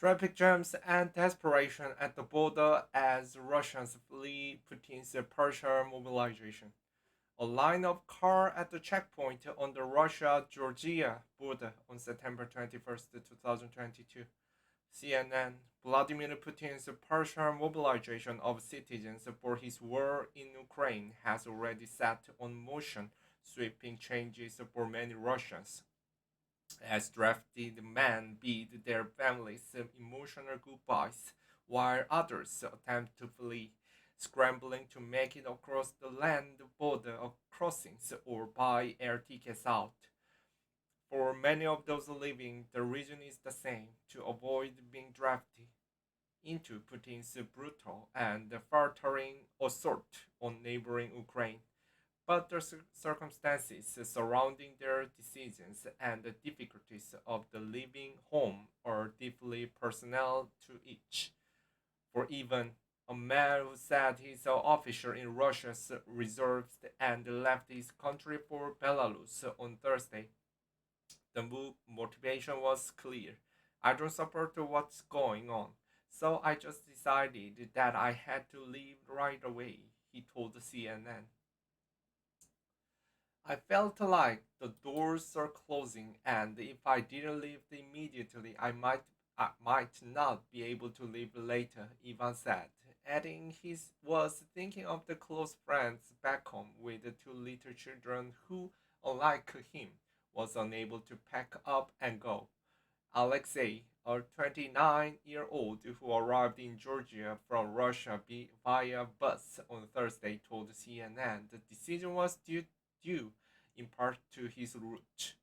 Traffic jams and desperation at the border as Russians flee Putin's partial mobilization. A line of cars at the checkpoint on the Russia-Georgia border on September 21st, 2022. CNN, Vladimir Putin's partial mobilization of citizens for his war in Ukraine has already set on motion sweeping changes for many Russians as drafted men bid their families emotional goodbyes, while others attempt to flee, scrambling to make it across the land border of crossings or buy air tickets out. For many of those living, the reason is the same to avoid being drafted into Putin's brutal and faltering assault on neighboring Ukraine, but the circumstances surrounding their decisions and the difficulties of the living home are deeply personal to each. For even a man who said he's an officer in Russia's reserves and left his country for Belarus on Thursday, the motivation was clear. I don't support what's going on, so I just decided that I had to leave right away, he told CNN. I felt like the doors are closing, and if I didn't leave immediately, I might not be able to leave later, Ivan said, adding he was thinking of the close friends back home with the two little children who, unlike him, was unable to pack up and go. Alexei, a 29-year-old who arrived in Georgia from Russia via bus on Thursday, told CNN the decision was due in part to his root.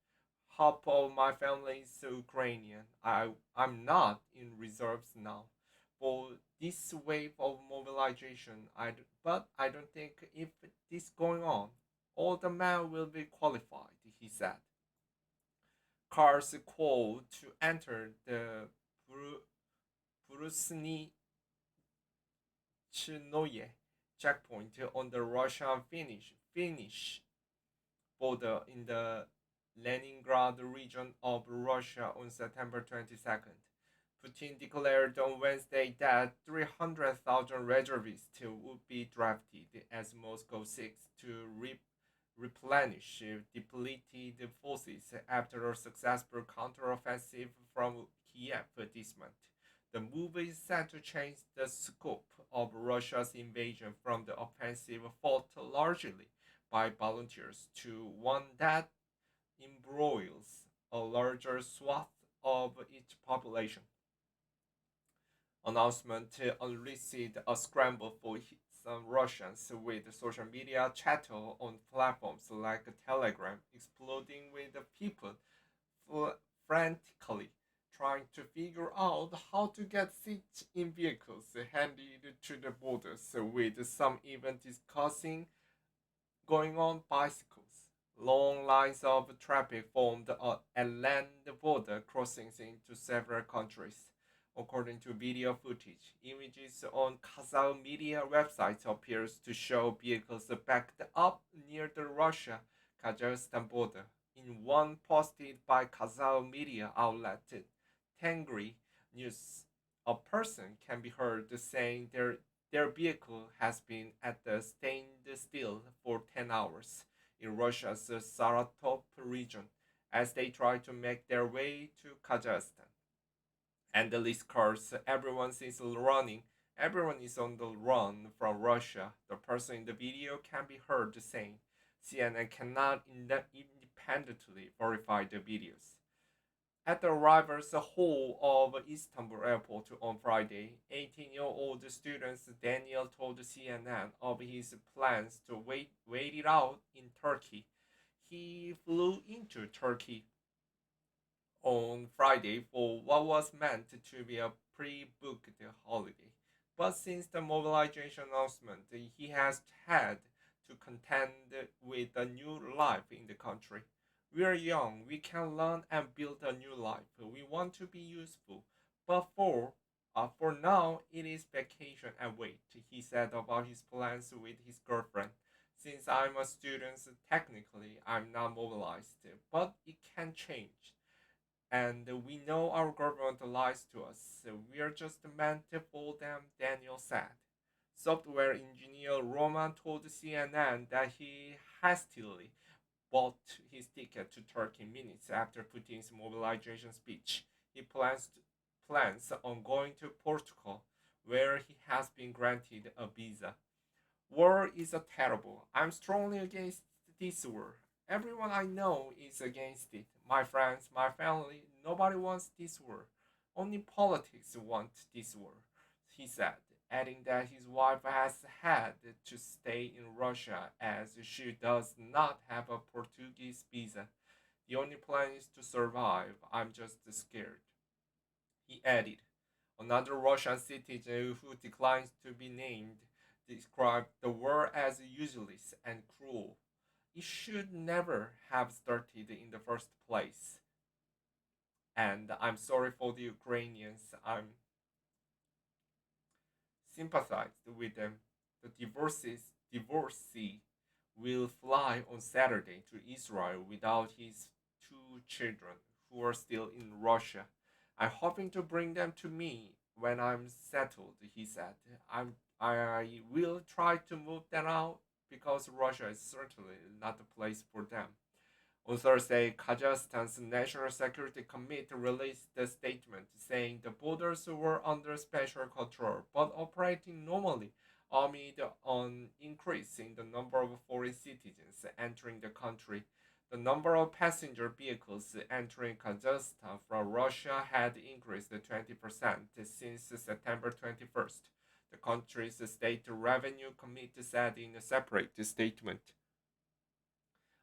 Half of my family is Ukrainian. I'm not in reserves now. For this wave of mobilization, but I don't think if this going on, all the men will be qualified, he said. Cars call to enter the Brusny Chnoye checkpoint on the Russian Finnish border in the Leningrad region of Russia on September 22nd. Putin declared on Wednesday that 300,000 reservists would be drafted as Moscow seeks to replenish depleted forces after a successful counteroffensive from Kiev this month. The move is set to change the scope of Russia's invasion from the offensive fought largely by volunteers to one that embroils a larger swath of its population. Announcement unleashed a scramble for some Russians with social media chatter on platforms like Telegram exploding with people frantically trying to figure out how to get seats in vehicles headed to the borders, with some even discussing going on bicycles. Long lines of traffic formed at land border crossings into several countries. According to video footage, images on Kazakh media websites appears to show vehicles backed up near the Russia-Kazakhstan border. In one posted by Kazakh media outlet Tengri News, a person can be heard saying their vehicle has been at the standstill for 10 hours in Russia's Saratov region as they try to make their way to Kazakhstan. And the list cars, everyone is on the run from Russia. The person in the video can be heard saying CNN cannot independently verify the videos. At the arrivals hall of Istanbul airport on Friday, 18-year-old student Daniel told CNN of his plans to wait it out in Turkey. He flew into Turkey on Friday for what was meant to be a pre-booked holiday. But since the mobilization announcement, he has had to contend with a new life in the country. We are young, we can learn and build a new life. We want to be useful. But for now, it is vacation and wait, he said about his plans with his girlfriend. Since I'm a student, technically I'm not mobilized, but it can change. And we know our government lies to us. We are just meant to fool them, Daniel said. Software engineer Roman told CNN that he hastily bought his ticket to Turkey minutes after Putin's mobilization speech. He plans on going to Portugal, where he has been granted a visa. War is a terrible. I'm strongly against this war. Everyone I know is against it. My friends, my family, nobody wants this war. Only politics want this war, he said, adding that his wife has had to stay in Russia as she does not have a Portuguese visa. The only plan is to survive. I'm just scared. He added. Another Russian citizen who declines to be named described the war as useless and cruel. It should never have started in the first place. And I'm sorry for the Ukrainians. I'm sympathized with them. The divorcee will fly on Saturday to Israel without his two children who are still in Russia. I'm hoping to bring them to me when I'm settled, he said. I will try to move them out because Russia is certainly not the place for them. On Thursday, Kazakhstan's National Security Committee released a statement saying the borders were under special control but operating normally amid an increase in the number of foreign citizens entering the country. The number of passenger vehicles entering Kazakhstan from Russia had increased 20% since September 21st, the country's State Revenue Committee said in a separate statement.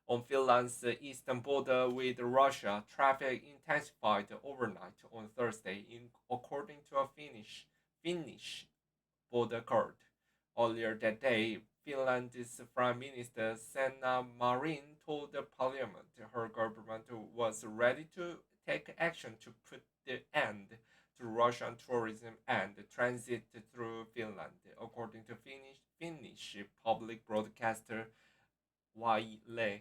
On Finland's eastern border with Russia, traffic intensified overnight on Thursday, according to a Finnish border guard. Earlier that day, Finland's Prime Minister Sanna Marin told the parliament her government was ready to take action to put the end to Russian tourism and transit through Finland, according to Finnish public broadcaster Yle.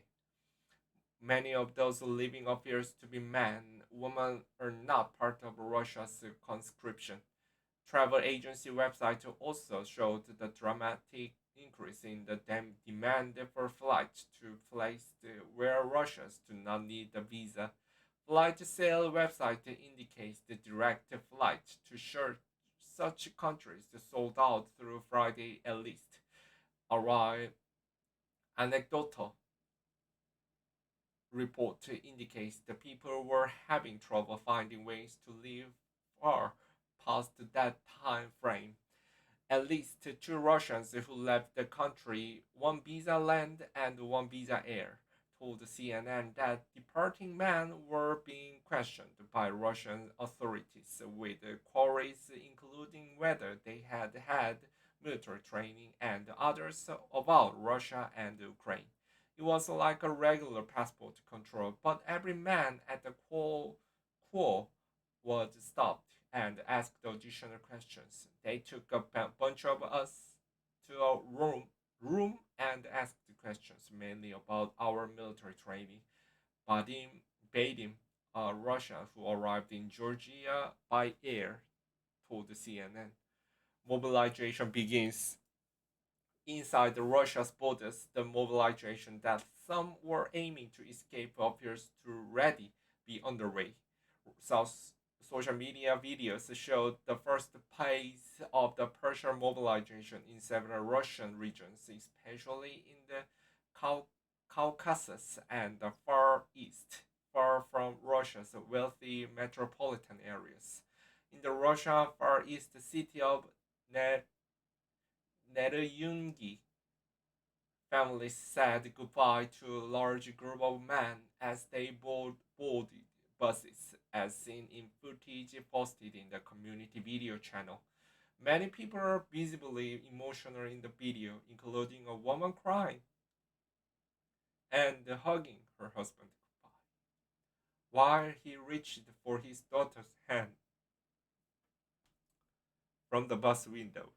Many of those living appears to be men. Women are not part of Russia's conscription. Travel agency websites also showed the dramatic increase in the demand for flights to places where Russians do not need a visa. Flight sale website indicates the direct flight to such countries sold out through Friday at least. Arrive anecdotal report indicates the people were having trouble finding ways to live far past that time frame. At least two Russians who left the country, one visa land and one visa air, told CNN that departing men were being questioned by Russian authorities with queries including whether they had had military training and others about Russia and Ukraine. It was like a regular passport control, but every man at the queue was stopped and asked additional questions. They took a bunch of us to a room and asked questions mainly about our military training. Badim, a Russian who arrived in Georgia by air, told CNN. Mobilization begins inside Russia's borders. The mobilization that some were aiming to escape appears to already be underway. South Social media videos showed the first phase of the Persian mobilization in several Russian regions, especially in the Caucasus and the Far East, far from Russia's wealthy metropolitan areas. In the Russian Far East city of Nereyungi, families said goodbye to a large group of men as they boarded buses, as seen in footage posted in the community video channel. Many people are visibly emotional in the video, including a woman crying and hugging her husband goodbye, while he reached for his daughter's hand from the bus window.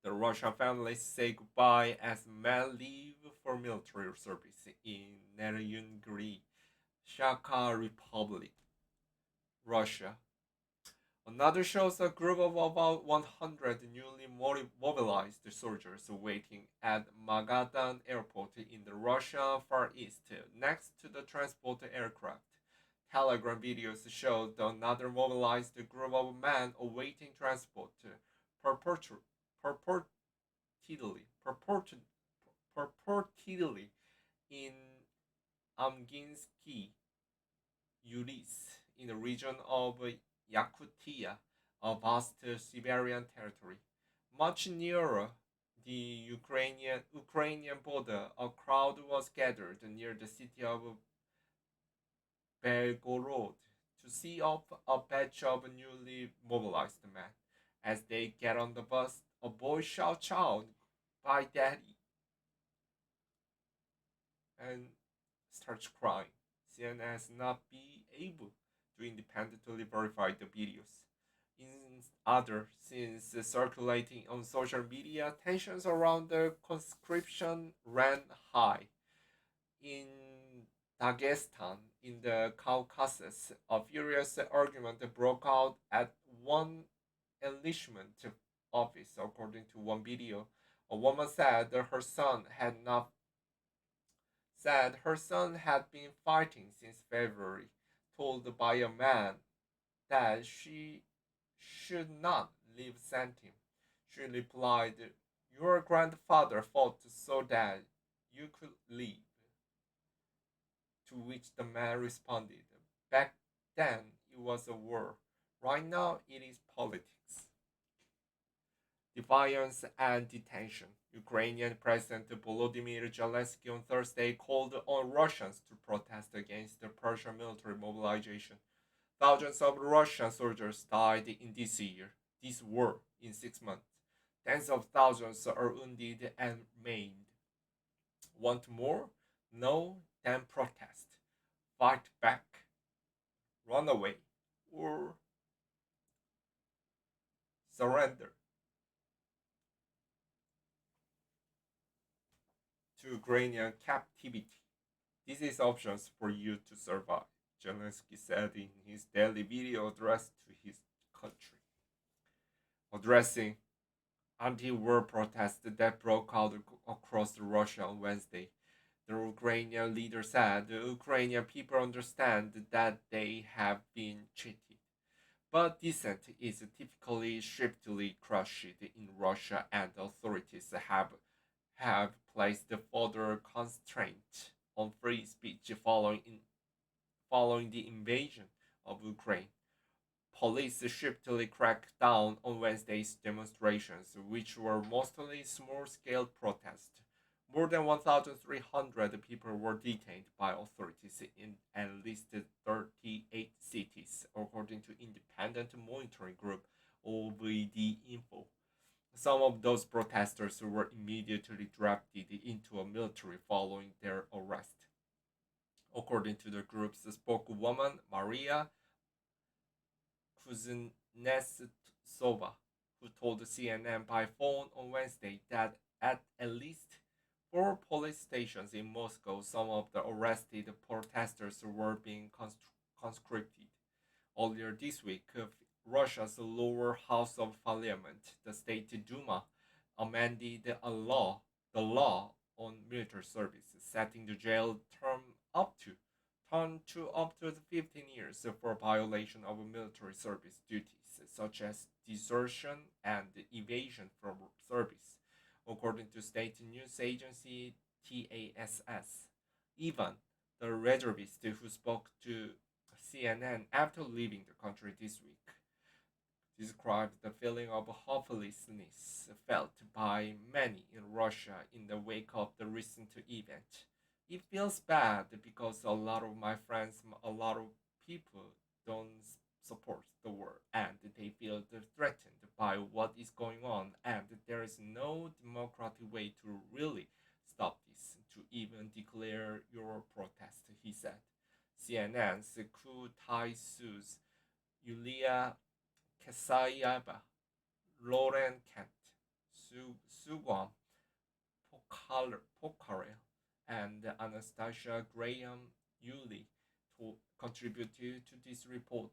The Russian families say goodbye as men leave for military service in Nereyungi, Shaka Republic, Russia. Another shows a group of about 100 newly mobilized soldiers waiting at Magadan Airport in the Russian Far East next to the transport aircraft. Telegram videos showed another mobilized group of men awaiting transport, purportedly, purportedly in Amginsky Ulis in the region of Yakutia, a vast Siberian territory. Much nearer the Ukrainian border, a crowd was gathered near the city of Belgorod to see off a batch of newly mobilized men. As they get on the bus, a boy shouts out, "By daddy!" and starts crying. CNN has not been able to independently verify the videos. In other scenes circulating on social media, tensions around the conscription ran high. In Dagestan, in the Caucasus, a furious argument broke out at one enlistment office. According to one video, a woman said her son had been fighting since February, told by a man that she should not leave Santim. She replied, "Your grandfather fought so that you could leave." To which the man responded, "Back then it was a war. Right now it is politics." Defiance and detention. Ukrainian President Volodymyr Zelensky on Thursday called on Russians to protest against the Persian military mobilization. Thousands of Russian soldiers died in this war in 6 months. Tens of thousands are wounded and maimed. Want more? No, then protest. Fight back. Run away. Or surrender to Ukrainian captivity. This is options for you to survive, Zelensky said in his daily video address to his country. Addressing anti-war protests that broke out across Russia on Wednesday, the Ukrainian leader said the Ukrainian people understand that they have been cheated. But dissent is typically strictly crushed in Russia, and authorities have placed further constraint on free speech following the invasion of Ukraine. Police strictly cracked down on Wednesday's demonstrations, which were mostly small-scale protests. More than 1,300 people were detained by authorities in at least 38 cities, according to independent monitoring group OVD Info. Some of those protesters were immediately drafted into a military following their arrest. According to the group's spokeswoman, Maria Kuznetsova, who told CNN by phone on Wednesday that at least 4 police stations in Moscow, some of the arrested protesters were being conscripted. Earlier this week, Russia's lower house of parliament, the State Duma, amended the law on military service, setting the jail term up to 15 years for violation of military service duties, such as desertion and evasion from service, according to state news agency TASS. Even the reservist who spoke to CNN after leaving the country this week described the feeling of hopelessness felt by many in Russia in the wake of the recent event. "It feels bad because a lot of my friends, a lot of people don't support the war and they feel threatened by what is going on, and there is no democratic way to really stop this, to even declare your protest," he said. CNN's Kutaisus Yulia Kesayaba, Lauren Kent, Sugwam Pokarel, and Anastasia Graham Yuli contributed to this report.